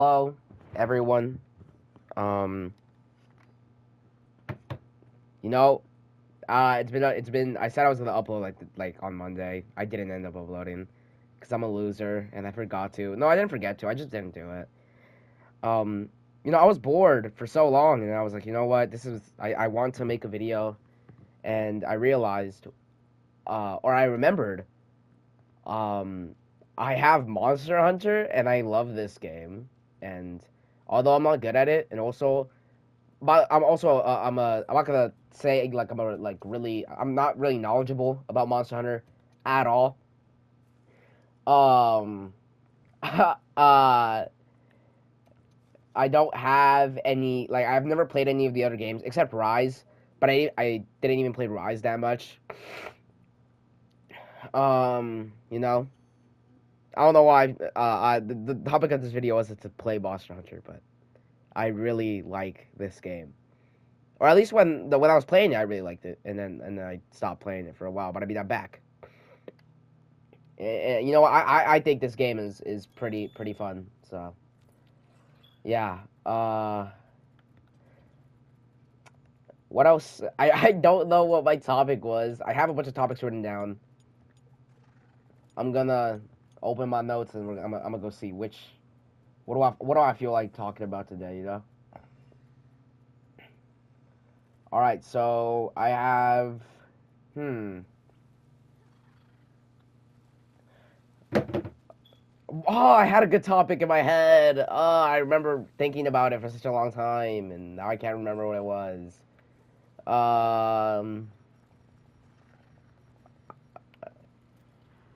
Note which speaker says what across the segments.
Speaker 1: Hello, everyone. Um, you know, it's been. I said I was gonna upload like on Monday. I didn't end up uploading because I'm a loser and I forgot to. No, I didn't forget to. I just didn't do it. Um, I was bored for so long, and I was like, you know what? This is. I want to make a video, and I realized, or I remembered, um, I have Monster Hunter, and I love this game, and although I'm not good at it, and also but I'm also I'm not gonna say like I'm not really knowledgeable about Monster Hunter at all. Um, I don't have any like I've never played any of the other games except Rise, but I didn't even play Rise that much. You know, I don't know why. The topic of this video was to play Monster Hunter, but I really like this game. Or at least when I was playing it, I really liked it, and then I stopped playing it for a while. But I mean, I'm back. I think this game is pretty fun. So yeah. What else? I don't know what my topic was. I have a bunch of topics written down. I'm gonna open my notes and I'm gonna go see which. What do I feel like talking about today? All right. So I have. Hmm. Oh, I had a good topic in my head. I remember thinking about it for such a long time, and now I can't remember what it was. Um,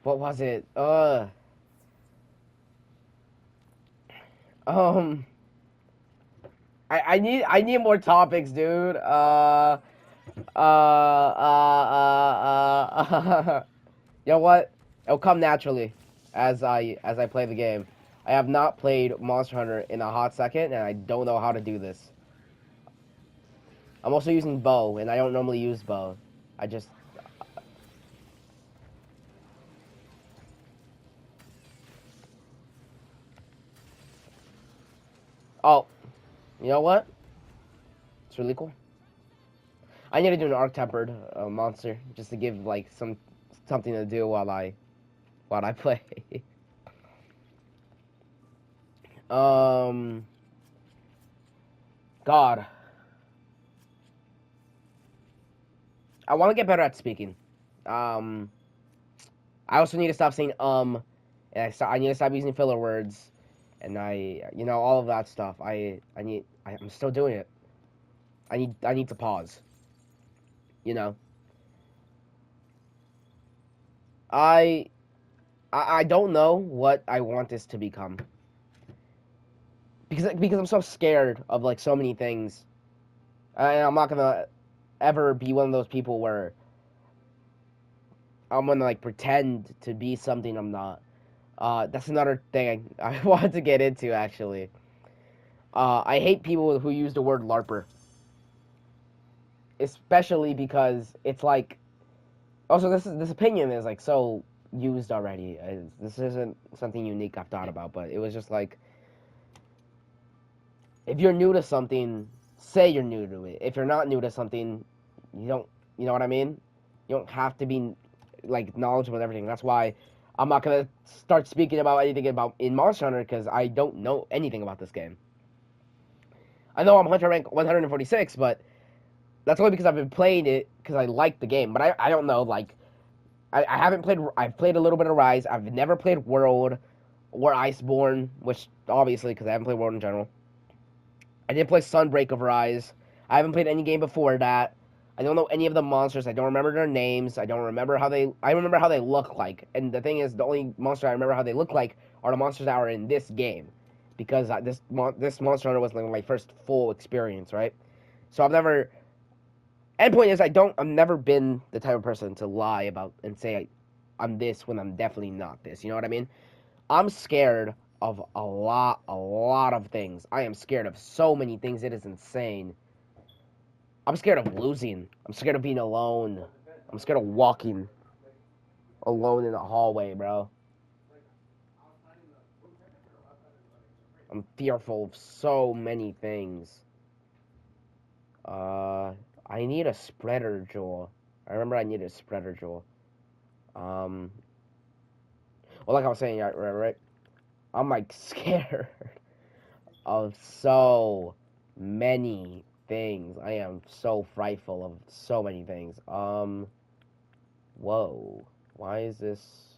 Speaker 1: what was it? Um, I need more topics, dude. You know what? It'll come naturally as I play the game. I have not played Monster Hunter in a hot second, and I don't know how to do this. I'm also using bow, and I don't normally use bow. I just oh, you know what? It's really cool. I need to do an arc tempered monster just to give like something to do while I play. um, God, I want to get better at speaking. Um, I also need to stop saying and I need to stop using filler words, and all of that stuff. I'm still doing it. I need to pause. You know, I I don't know what I want this to become because I'm so scared of like so many things. I'm not gonna ever be one of those people where I'm gonna like pretend to be something I'm not. That's another thing I wanted to get into actually. I hate people who use the word LARPer, especially because it's like. Also, this opinion is like so used already. This isn't something unique I've thought about, but it was just like if you're new to something, say you're new to it. If you're not new to something, you don't. You know what I mean? You don't have to be like knowledgeable and everything. That's why I'm not gonna start speaking about anything about in Monster Hunter because I don't know anything about this game. I know I'm Hunter rank 146, but that's only because I've been playing it because I like the game. But I don't know like I haven't played. I've played a little bit of Rise. I've never played World or Iceborne, which obviously because I haven't played World in general. I did play Sunbreak of Rise. I haven't played any game before that. I don't know any of the monsters. I don't remember their names. I don't remember how they. I remember how they look like. And the thing is, the only monster I remember how they look like are the monsters that are in this game, because this Monster Hunter was like my first full experience, right? So I've never. And point is, I've never been the type of person to lie about and say I'm this when I'm definitely not this. You know what I mean? I'm scared of a lot of things. I am scared of so many things. It is insane. I'm scared of losing. I'm scared of being alone. I'm scared of walking alone in a hallway, bro. I'm fearful of so many things. I need a spreader jewel. I remember I needed a spreader jewel. Well, like I was saying, right? I'm like scared of so many things. I am so frightful of so many things. Whoa. Why is this?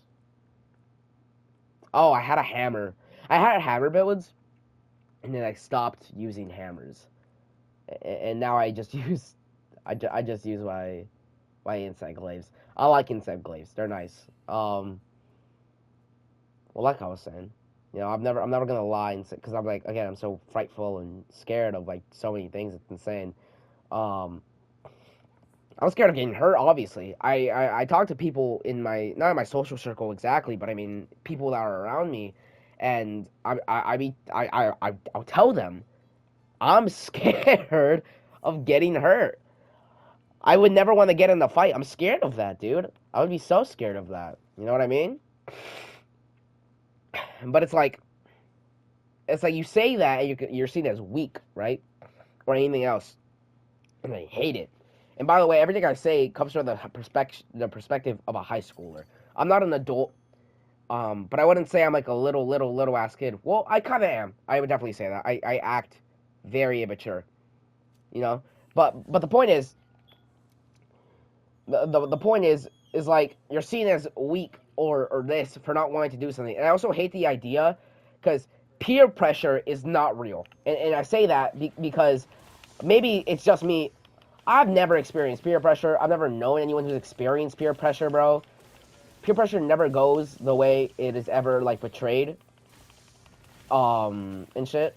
Speaker 1: Oh, I had a hammer. I had hammer builds, and then I stopped using hammers. And now I just use, I just use my insect glaives. I like insect glaives. They're nice. Well, like I was saying, you know, I'm never gonna lie and because I'm like, again, I'm so frightful and scared of like so many things. It's insane. Um, I was scared of getting hurt. Obviously, I talk to people in my not in my social circle exactly, but I mean people that are around me, and I'll tell them I'm scared of getting hurt. I would never want to get in a fight. I'm scared of that, dude. I would be so scared of that. You know what I mean? But it's like you say that and you're seen as weak, right? Or anything else, and I hate it. And by the way, everything I say comes from the perspective of a high schooler. I'm not an adult, but I wouldn't say I'm like a little ass kid. Well, I kind of am. I would definitely say that. I act very immature, you know. But the point is, the point is like you're seen as weak or this for not wanting to do something. And I also hate the idea because peer pressure is not real. And I say that because maybe it's just me. I've never experienced peer pressure. I've never known anyone who's experienced peer pressure, bro. Peer pressure never goes the way it is ever like portrayed. And shit.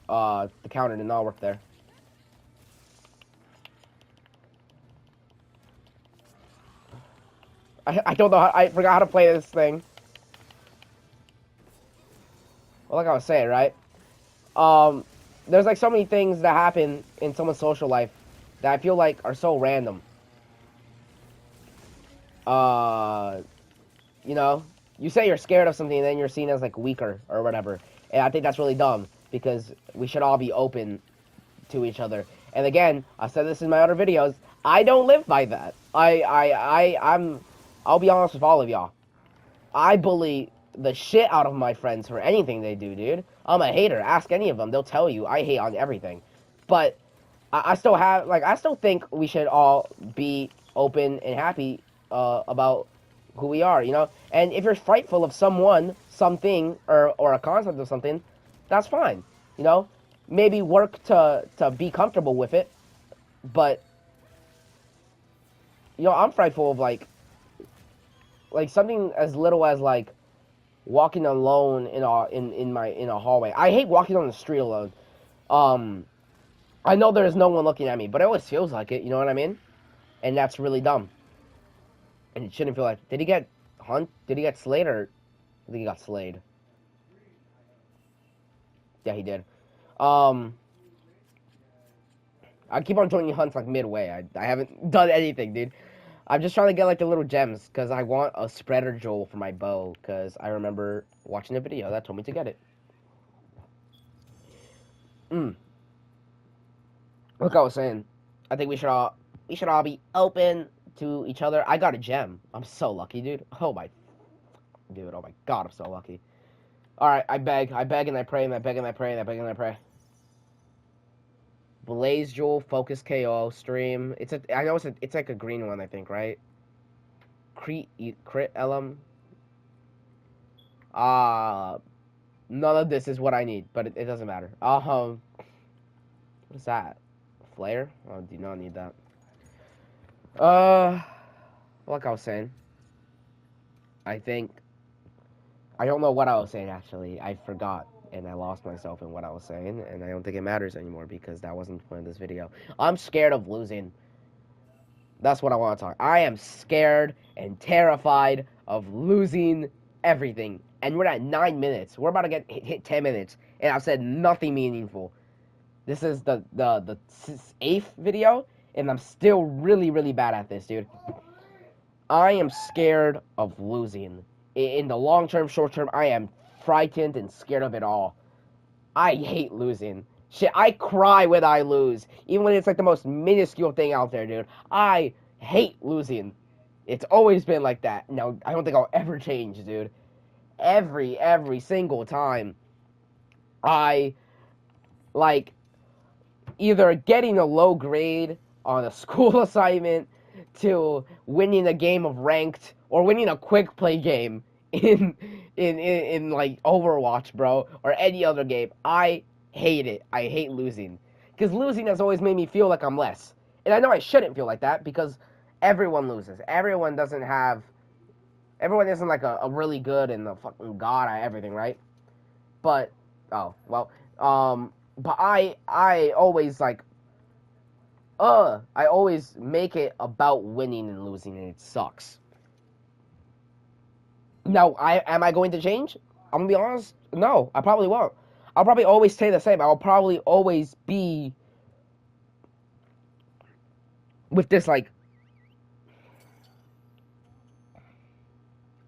Speaker 1: The counter did not work there. I don't know how, I forgot how to play this thing. Well, like I was saying, right? Um, there's like so many things that happen in someone's social life that I feel like are so random. Uh, you know, you say you're scared of something and then you're seen as like weaker or whatever. And I think that's really dumb because we should all be open to each other. And again, I said this in my other videos. I don't live by that. I'll be honest with all of y'all. I bully the shit out of my friends for anything they do, dude. I'm a hater. Ask any of them. They'll tell you I hate on everything. But I still have, like, I still think we should all be open and happy about who we are, you know? And if you're frightful of someone, something, or a concept of something, that's fine, you know? Maybe work to be comfortable with it, but, you know, I'm frightful of, like something as little as, like, walking alone in a hallway. I hate walking on the street alone. I know there's no one looking at me, but it always feels like it, you know what I mean? And that's really dumb. And it shouldn't feel like, did he get did he get slayed, or I think he got slayed. Yeah, he did. I keep on joining hunts like midway. I haven't done anything, dude. I'm just trying to get like the little gems because I want a spreader jewel for my bow because I remember watching a video that told me to get it. Like I was saying, I think we should all be open to each other. I got a gem. I'm so lucky, dude. Oh my god, I'm so lucky. All right, I beg and I pray and I beg and I pray and I beg and I pray. Blaze Jewel, Focus KO, Stream. I know it's like a green one, I think, right? Crit Elum. None of this is what I need, but it doesn't matter. What is that? Flare? Oh, do not need that. Like I was saying, I don't know what I was saying actually. I forgot and I lost myself in what I was saying, and I don't think it matters anymore because that wasn't the point of this video. I'm scared of losing. That's what I want to talk. I am scared and terrified of losing everything. And we're at 9 minutes. We're about to hit 10 minutes, and I've said nothing meaningful. This is the 8th video, and I'm still really bad at this, dude. I am scared of losing. In the long term, short term, I am frightened and scared of it all. I hate losing. Shit, I cry when I lose, even when it's like the most minuscule thing out there, dude. I hate losing. It's always been like that. No, I don't think I'll ever change, dude. Every single time, I like either getting a low grade on a school assignment to winning a game of ranked or winning a quick play game in like Overwatch, bro, or any other game. I hate it. I hate losing because losing has always made me feel like I'm less. And I know I shouldn't feel like that because everyone loses. Everyone isn't like a really good and a fucking god at everything, right? But oh well, but I always like I always make it about winning and losing, and it sucks. Now, am I going to change? I'm gonna be honest. No, I probably won't. I'll probably always stay the same. I'll probably always be with this like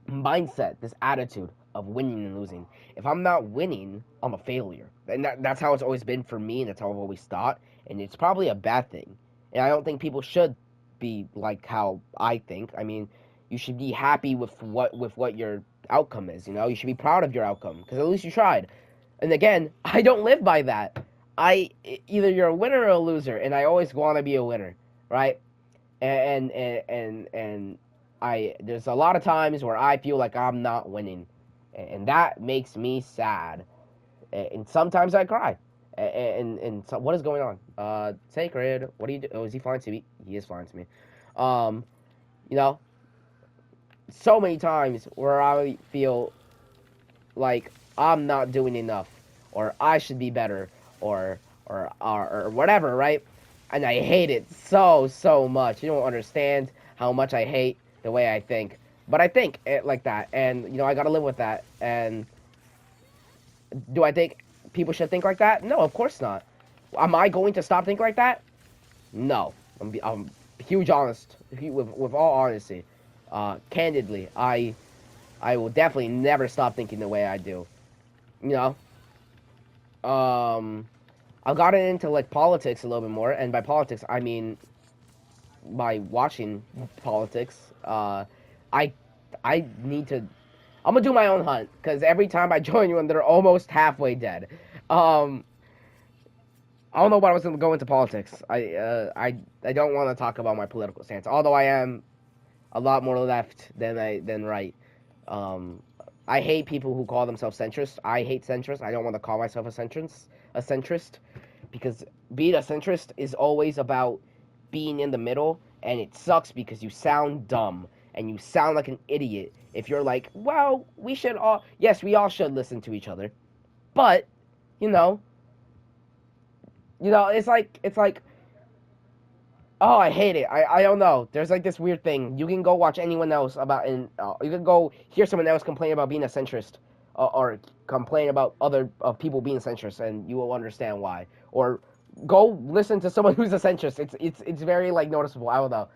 Speaker 1: mindset, this attitude of winning and losing. If I'm not winning, I'm a failure, and that's how it's always been for me, and that's how I've always thought. And it's probably a bad thing. And I don't think people should be like how I think. I mean, you should be happy with what your outcome is. You know, you should be proud of your outcome because at least you tried. And again, I don't live by that. I either you're a winner or a loser, and I always want to be a winner, right? And I there's a lot of times where I feel like I'm not winning, and that makes me sad. And sometimes I cry. And so what is going on? Sacred, what do you do? Oh, is he flying to me? He is flying to me. Um, you know, so many times where I feel like I'm not doing enough, or I should be better, or whatever, right? And I hate it so much. You don't understand how much I hate the way I think, but I think it like that, and I gotta live with that. And do I think people should think like that? No, of course not. Am I going to stop thinking like that? No. I'm huge honest with all honesty. Candidly, I will definitely never stop thinking the way I do. You know, I've gotten into like politics a little bit more, and by politics I mean by watching politics. I I need to. I'm gonna do my own hunt because every time I join one, they're almost halfway dead. Um, I don't know what I was gonna go into politics. I don't want to talk about my political stance, although I am a lot more left than right. Um, I hate people who call themselves centrist. I hate centrist. I don't want to call myself a centrist, because being a centrist is always about being in the middle, and it sucks because you sound dumb and you sound like an idiot if you're like, well, we should all, yes, we all should listen to each other, but you know, it's like, oh, I hate it. I don't know. There's like this weird thing. You can go watch anyone else about, and you can go hear someone else complain about being a centrist, or complain about other people being centrist, and you will understand why. Or go listen to someone who's a centrist. It's very like noticeable. I don't know.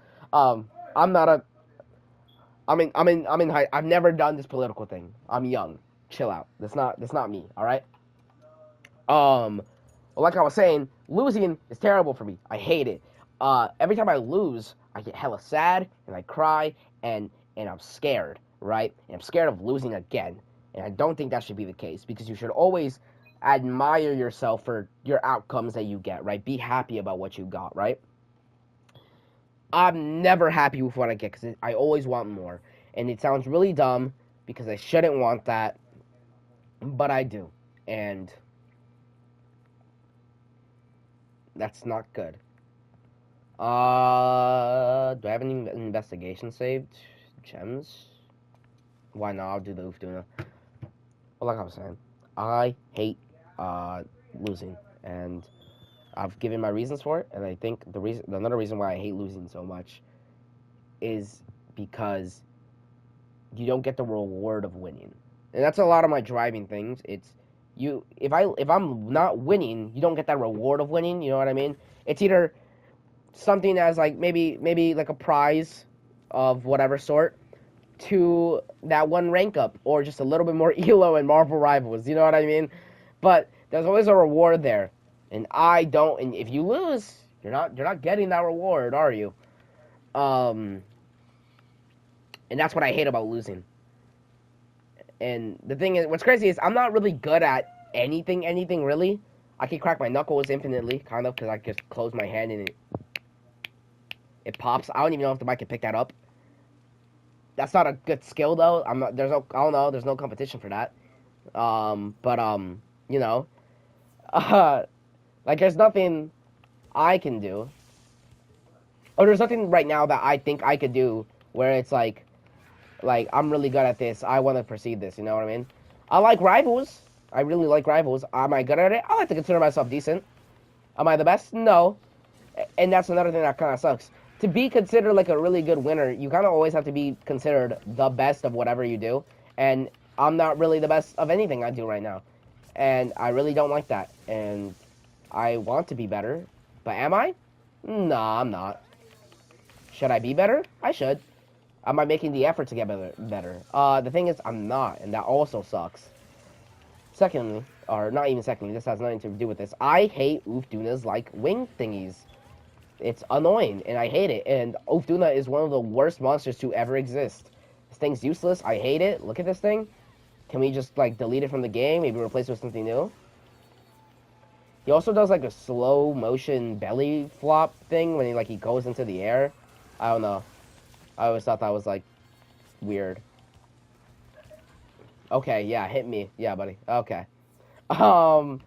Speaker 1: I'm not a. I'm in high. I've never done this political thing. I'm young. Chill out. That's not me. All right. Um, well, like I was saying, losing is terrible for me. I hate it. Every time I lose, I get hella sad and I cry and I'm scared, right? And I'm scared of losing again. And I don't think that should be the case because you should always admire yourself for your outcomes that you get, right? Be happy about what you got, right? I'm never happy with what I get because I always want more. And it sounds really dumb because I shouldn't want that, but I do. And that's not good. Do I have any investigation saved? Gems? Why not? I'll do the Uftuna. Well, like I was saying, I hate losing, and I've given my reasons for it. And I think another reason why I hate losing so much is because you don't get the reward of winning, and that's a lot of my driving things. It's if I'm not winning, you don't get that reward of winning. You know what I mean? It's either something as like maybe like a prize of whatever sort, to that one rank up, or just a little bit more elo in Marvel Rivals. You know what I mean? But there's always a reward there, and I don't. And if you lose, you're not getting that reward, are you? Um, and that's what I hate about losing. And the thing is, what's crazy is I'm not really good at anything really. I can crack my knuckles infinitely, kind of, because I just close my hand and it pops. I don't even know if the mic can pick that up. That's not a good skill though. I'm not. There's no. I don't know. There's no competition for that. But you know, uh, like there's nothing I can do. Or there's nothing right now that I think I could do where it's like I'm really good at this. I want to proceed this. You know what I mean? I like rivals. I really like rivals. Am I good at it? I like to consider myself decent. Am I the best? No. And that's another thing that kind of sucks. To be considered like a really good winner, you kind of always have to be considered the best of whatever you do. And I'm not really the best of anything I do right now. And I really don't like that. And I want to be better. But am I? No, I'm not. Should I be better? I should. Am I making the effort to get better? The thing is, I'm not. And that also sucks. Secondly, or not even secondly, this has nothing to do with this. I hate Ufduna's like wing thingies. It's annoying, and I hate it. And Ufduna is one of the worst monsters to ever exist. This thing's useless. I hate it. Look at this thing. Can we just like delete it from the game? Maybe replace it with something new? He also does like a slow motion belly flop thing when he goes into the air. I don't know. I always thought that was like weird. Okay, yeah, hit me. Yeah, buddy. Okay. Well,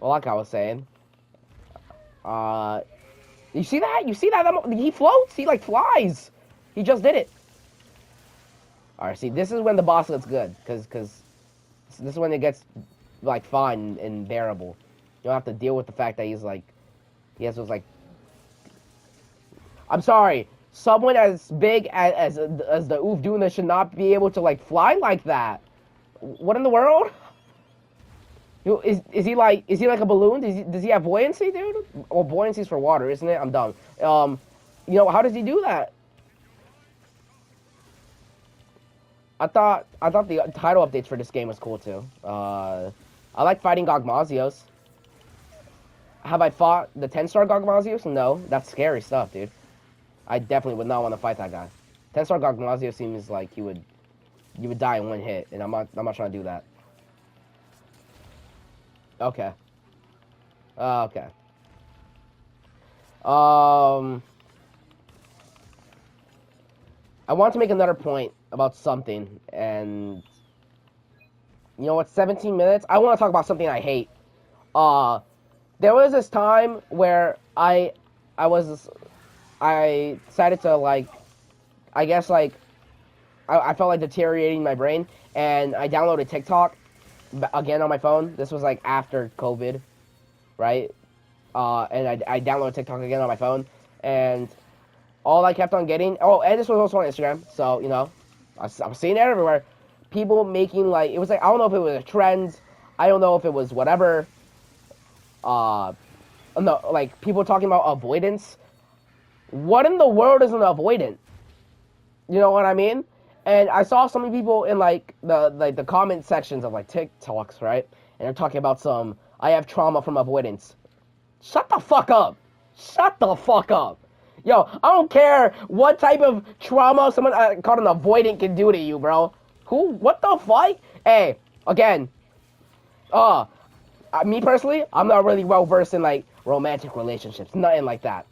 Speaker 1: like I was saying, you see that? You see that? He floats. He like flies. He just did it. All right. See, this is when the boss gets good, cause this is when it gets like fun and bearable. You don't have to deal with the fact that he has those like. I'm sorry. Someone as big as the Ufduna should not be able to like fly like that. What in the world? Is he like a balloon? Does he have buoyancy, dude? Well, buoyancy's for water, isn't it? I'm dumb. You know, how does he do that? I thought the title updates for this game was cool too. I like fighting Gogmazios. Have I fought the 10-star Gogmazios? No, that's scary stuff, dude. I definitely would not want to fight that guy. 10-star Gogmazios seems like you would die in one hit, and I'm not trying to do that. Okay. Okay. I want to make another point about something, and you know what? 17 minutes. I want to talk about something I hate. There was this time where I decided to like, I guess like, I felt like deteriorating my brain, and I downloaded TikTok again on my phone. This was like after COVID, right? And I downloaded TikTok again on my phone, and all I kept on getting. Oh, and this was also on Instagram, so you know, I'm seeing it everywhere. People making like, it was like, I don't know if it was a trend, I don't know if it was whatever. No, like people talking about avoidance. What in the world is an avoidant? You know what I mean? And I saw so many people in like the comment sections of like TikToks, right? And they're talking about I have trauma from avoidance. Shut the fuck up. Shut the fuck up. Yo, I don't care what type of trauma someone called an avoidant can do to you, bro. What the fuck? Hey, again, me personally, I'm not really well versed in like romantic relationships, nothing like that.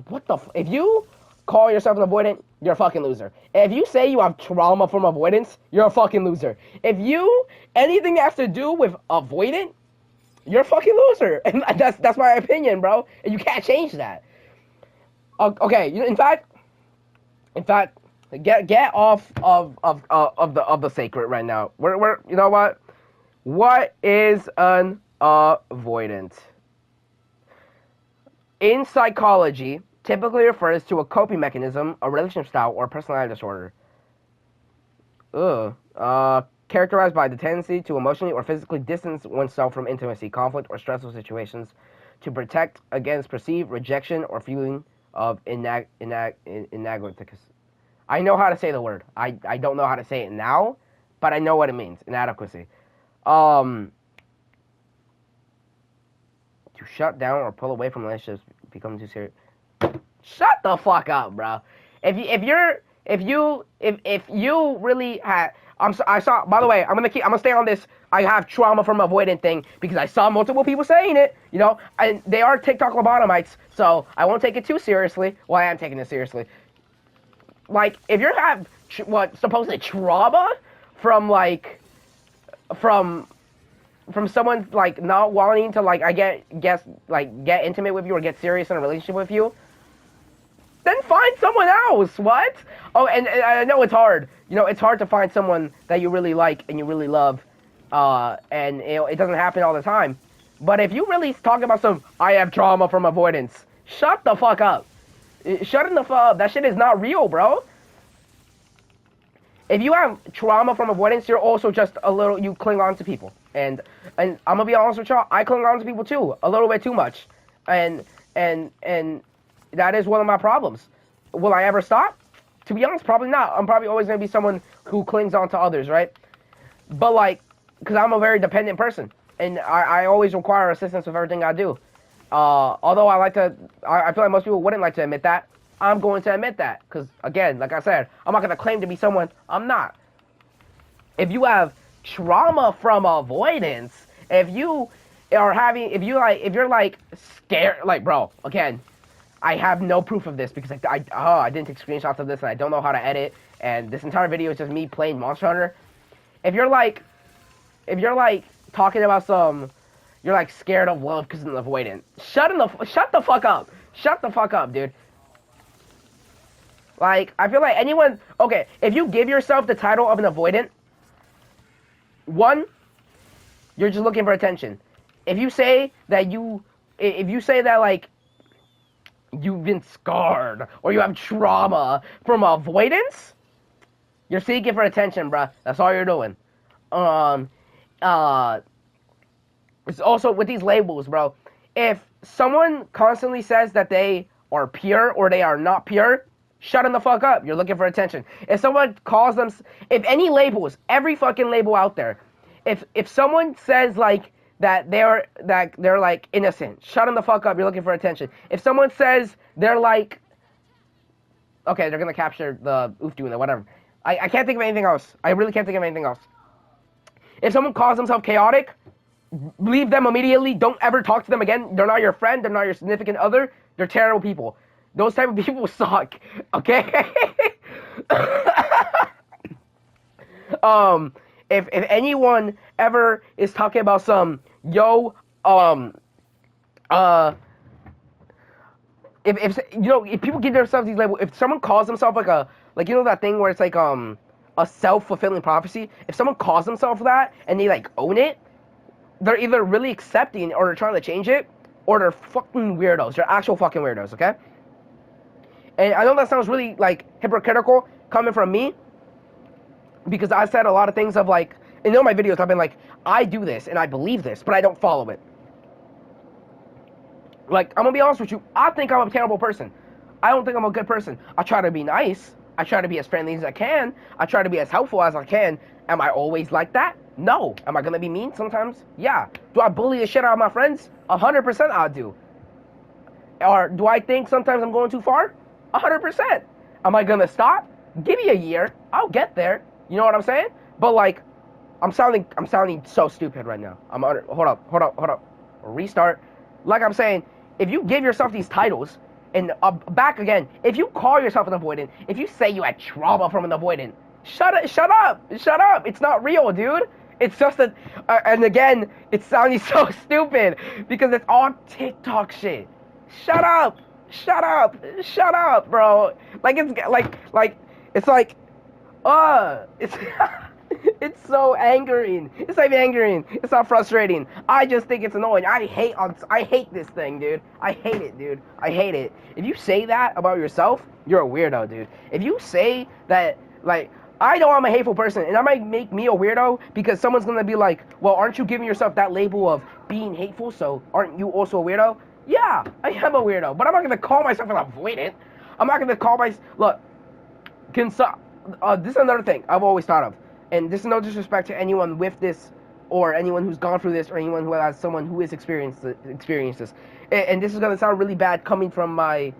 Speaker 1: What the if you call yourself an avoidant, you're a fucking loser. If you say you have trauma from avoidance, you're a fucking loser. If you anything that has to do with avoidant, you're a fucking loser. And that's my opinion, bro. And you can't change that. Okay, in fact, get off of the sacred right now. We're you know what? What is an avoidant? In psychology, typically refers to a coping mechanism, a relationship style, or personality disorder. Characterized by the tendency to emotionally or physically distance oneself from intimacy, conflict, or stressful situations to protect against perceived rejection or feeling of inadequacy. I know how to say the word. I don't know how to say it now, but I know what it means. Inadequacy. To shut down or pull away from relationships become too serious. Shut the fuck up, bro. If you really had, I saw. By the way, I'm gonna stay on this. I have trauma from avoidant thing because I saw multiple people saying it. You know, and they are TikTok lobotomites, so I won't take it too seriously. Well, I am taking it seriously. Like, if you have supposedly trauma from from someone like not wanting to like get intimate with you or get serious in a relationship with you, then find someone else. What? Oh, and I know it's hard. You know, it's hard to find someone that you really like and you really love, and it doesn't happen all the time. But if you really talk about I have trauma from avoidance, shut the fuck up. Shut the fuck up. That shit is not real, bro. If you have trauma from avoidance, you're also just you cling on to people. And I'm gonna be honest with y'all, I cling on to people too, a little bit too much. And that is one of my problems. Will I ever stop? To be honest, probably not. I'm probably always gonna be someone who clings on to others, right? But like, because I'm a very dependent person, and I always require assistance with everything I do. Although I feel like most people wouldn't like to admit that. I'm going to admit that, because again, like I said, I'm not gonna claim to be someone I'm not. If you have trauma from avoidance, if you're like scared, like, bro, again, I have no proof of this because I didn't take screenshots of this and I don't know how to edit, and this entire video is just me playing Monster Hunter. If you're like talking about you're like scared of love because of an avoidant, shut the fuck up. Shut the fuck up, dude. Like, I feel like okay, if you give yourself the title of an avoidant, one, you're just looking for attention. If you say that like you've been scarred or you have trauma from avoidance, you're seeking for attention, bruh. That's all you're doing. It's also with these labels, bro. If someone constantly says that they are pure or they are not pure, shut them the fuck up. You're looking for attention. If someone calls them, if any labels, every fucking label out there, if someone says like that they're like innocent, shut them the fuck up. You're looking for attention. If someone says they're like, okay, they're gonna capture the oof doing it, whatever. I can't think of anything else. I really can't think of anything else. If someone calls themselves chaotic, leave them immediately. Don't ever talk to them again. They're not your friend. They're not your significant other. They're terrible people. Those type of people suck. Okay? If anyone ever is talking about if you know, if people give themselves these labels, if someone calls themselves like you know that thing where it's like a self-fulfilling prophecy, if someone calls themselves that and they like own it, they're either really accepting or they're trying to change it, or they're fucking weirdos. They're actual fucking weirdos, okay? And I know that sounds really like hypocritical coming from me, because I said a lot of things of like, in all my videos I've been like, I do this and I believe this, but I don't follow it. Like, I'm gonna be honest with you, I think I'm a terrible person. I don't think I'm a good person. I try to be nice. I try to be as friendly as I can. I try to be as helpful as I can. Am I always like that? No. Am I gonna be mean sometimes? Yeah. Do I bully the shit out of my friends? 100% I do. Or do I think sometimes I'm going too far? 100%. Am I gonna stop? Give me a year. I'll get there. You know what I'm saying? But like, I'm sounding so stupid right now. Hold up. Restart. Like I'm saying, if you give yourself these titles, and back again, if you call yourself an avoidant, if you say you had trauma from an avoidant, shut up. It's not real, dude. It's just that, and again, it's sounding so stupid because it's all TikTok shit. Shut up, bro. Like it's it's so angering. It's not even angering. It's not frustrating. I just think it's annoying. I hate this thing, dude. I hate it, dude. I hate it. If you say that about yourself, you're a weirdo, dude. If you say that, like, I know I'm a hateful person, and that might make me a weirdo because someone's gonna be like, well, aren't you giving yourself that label of being hateful, so aren't you also a weirdo? Yeah, I am a weirdo, but I'm not gonna call myself an avoidant. I'm not gonna call look, This is another thing I've always thought of, and this is no disrespect to anyone with this, or anyone who's gone through this, or anyone who has someone who has experienced this. And this is gonna sound really bad coming from my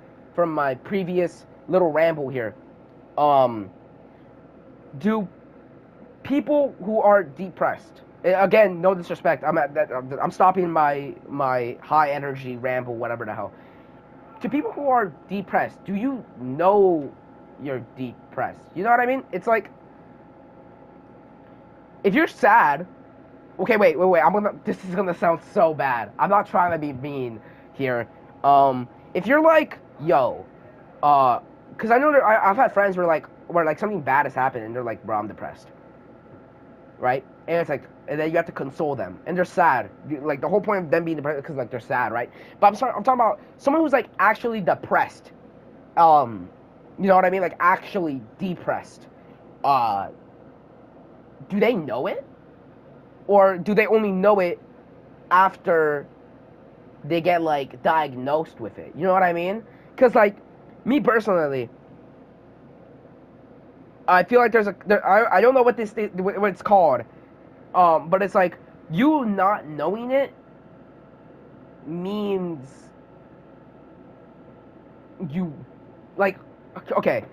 Speaker 1: previous little ramble here. Do people who are depressed, again, no disrespect, I'm stopping my high energy ramble, whatever the hell. To people who are depressed, do you know you're depressed? You know what I mean? It's like, if you're sad, okay, wait. This is gonna sound so bad. I'm not trying to be mean here. If you're like, yo, because I know I've had friends where something bad has happened and they're like, bro, I'm depressed, right? And it's like, and then you have to console them, and they're sad. Like, the whole point of them being depressed is because, like, they're sad, right? But I'm talking about someone who's like actually depressed. You know what I mean? Like, actually depressed. Do they know it? Or do they only know it after they get, like, diagnosed with it? You know what I mean? Because, like, me personally, I feel like I don't know what what it's called, but it's like, you not knowing it means you, like, okay,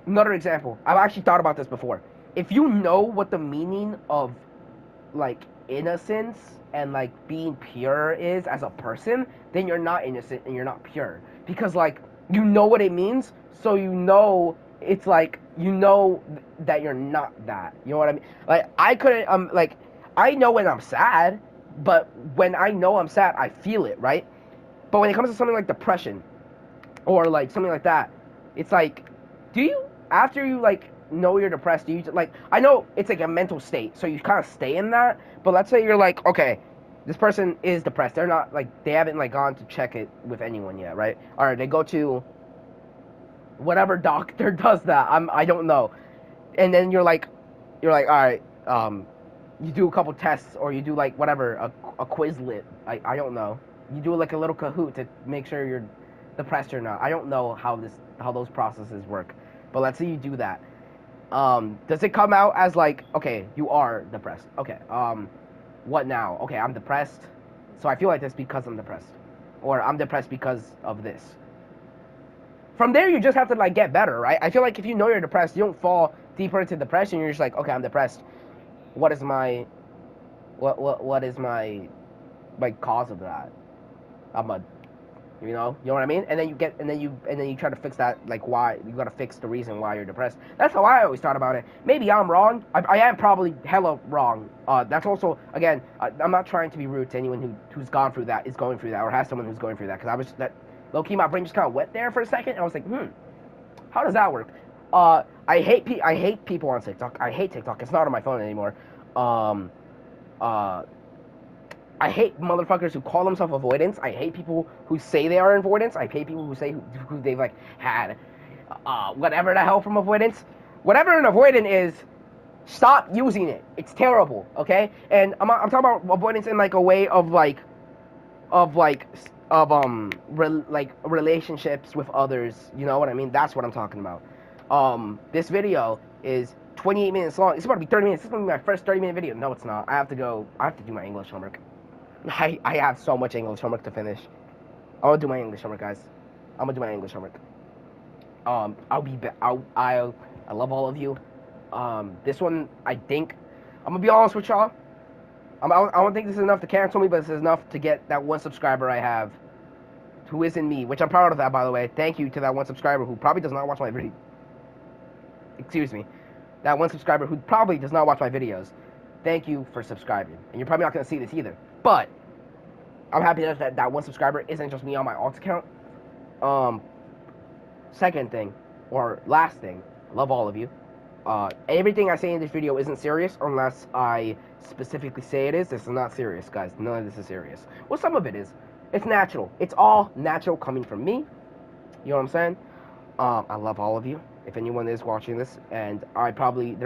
Speaker 1: another example. I've actually thought about this before. If you know what the meaning of, like, innocence and, like, being pure is as a person, then you're not innocent and you're not pure. Because, like, you know what it means, so you know, it's like, you know that you're not that. You know what I mean? Like, I know when I'm sad, but when I know I'm sad, I feel it, right? But when it comes to something like depression, or, like, something like that, it's like, after you, like, know you're depressed, do you, like, I know it's like a mental state, so you kind of stay in that, but let's say you're like, okay, this person is depressed, they're not, like, they haven't, like, gone to check it with anyone yet, right? Alright, they go to whatever doctor does that, I don't know, and then you're like, alright, you do a couple tests, or you do, like, whatever, a Quizlet, I don't know, you do, like, a little Kahoot to make sure you're depressed or not. I don't know how those processes work, but let's say you do that. Does it come out as, like, okay, you are depressed? Okay, what now? Okay, I'm depressed, so I feel like this because I'm depressed, or I'm depressed because of this. From there, you just have to, like, get better, right? I feel like if you know you're depressed, you don't fall deeper into depression. You're just like, okay, I'm depressed. What is my like, cause of that? You know what I mean? And then you try to fix that, like, why you gotta fix the reason why you're depressed. That's how I always thought about it. Maybe I'm wrong. I am probably hella wrong. That's also, again, I'm not trying to be rude to anyone who's gone through that, is going through that, or has someone who's going through that. Because I was low key, my brain just kind of went there for a second, and I was like, how does that work? I hate people on TikTok. I hate TikTok. It's not on my phone anymore. I hate motherfuckers who call themselves avoidance. I hate people who say they are avoidance. I hate people who say who they've, like, had whatever the hell from avoidance. Whatever an avoidant is, stop using it. It's terrible, okay? And I'm talking about avoidance in, like, a way of relationships with others. You know what I mean? That's what I'm talking about. This video is 28 minutes long. It's about to be 30 minutes. This is going to be my first 30-minute video. No, it's not. I have to do my English homework. I have so much English homework to finish. I'm gonna do my English homework, guys. I'm gonna do my English homework. I love all of you. This one, I think, I'm gonna be honest with y'all. I don't think this is enough to cancel me, but this is enough to get that one subscriber I have, who isn't me, which I'm proud of that, by the way. Thank you to that one subscriber who probably does not watch my video. Excuse me. That one subscriber who probably does not watch my videos. Thank you for subscribing. And you're probably not gonna see this either. But I'm happy that one subscriber isn't just me on my alt account. Second thing, or last thing, I love all of you. Everything I say in this video isn't serious unless I specifically say it is. This is not serious, guys. None of this is serious. Well, some of it is. It's natural. It's all natural coming from me. You know what I'm saying? I love all of you. If anyone is watching this, and there probably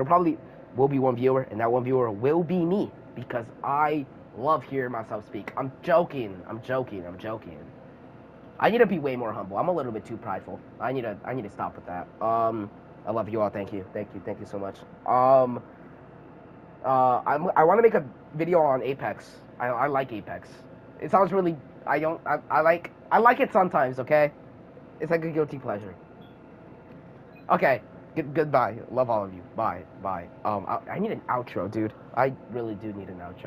Speaker 1: will be one viewer, and that one viewer will be me, because I love hearing myself speak. I'm joking. I need to be way more humble. I'm a little bit too prideful. I need to stop with that. I love you all. Thank you. Thank you so much. I want to make a video on Apex. I like Apex. It sounds really. I like it sometimes. Okay, it's like a guilty pleasure. Okay. Goodbye. Love all of you. Bye. I need an outro, dude. I really do need an outro.